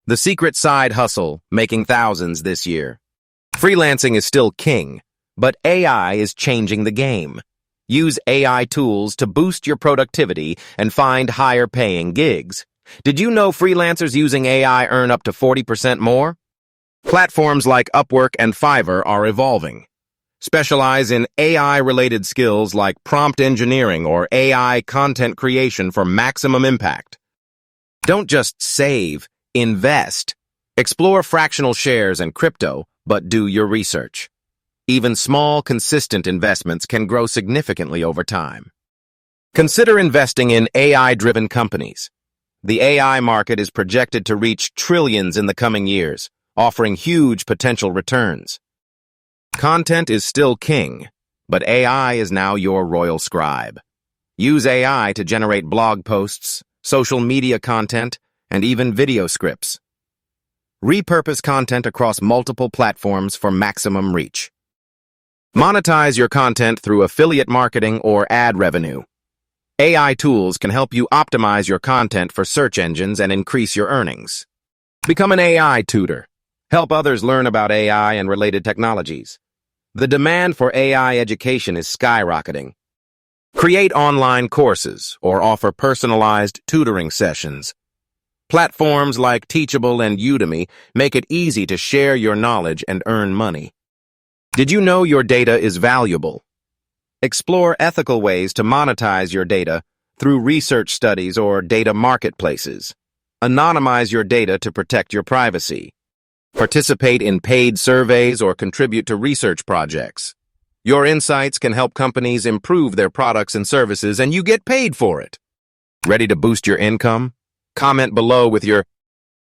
The secret side hustle, making thousands this year. Freelancing is still king, but AI is changing the game. Use AI tools to boost your productivity and find higher-paying gigs. Did you know freelancers using AI earn up to 40% more? Platforms like Upwork and Fiverr are evolving. Specialize in AI-related skills like prompt engineering or AI content creation for maximum impact. Don't just save, invest. Explore fractional shares and crypto, but do your research. Even small, consistent investments can grow significantly over time. Consider investing in AI-driven companies. The AI market is projected to reach trillions in the coming years, offering huge potential returns. Content is still king, but AI is now your royal scribe. Use AI to generate blog posts, social media content, and even video scripts. Repurpose content across multiple platforms for maximum reach. Monetize your content through affiliate marketing or ad revenue. AI tools can help you optimize your content for search engines and increase your earnings. Become an AI tutor. Help others learn about AI and related technologies. The demand for AI education is skyrocketing. Create online courses or offer personalized tutoring sessions. Platforms like Teachable and Udemy make it easy to share your knowledge and earn money. Did you know your data is valuable? Explore ethical ways to monetize your data through research studies or data marketplaces. Anonymize your data to protect your privacy. Participate in paid surveys or contribute to research projects. Your insights can help companies improve their products and services, and you get paid for it. Ready to boost your income? Comment below with your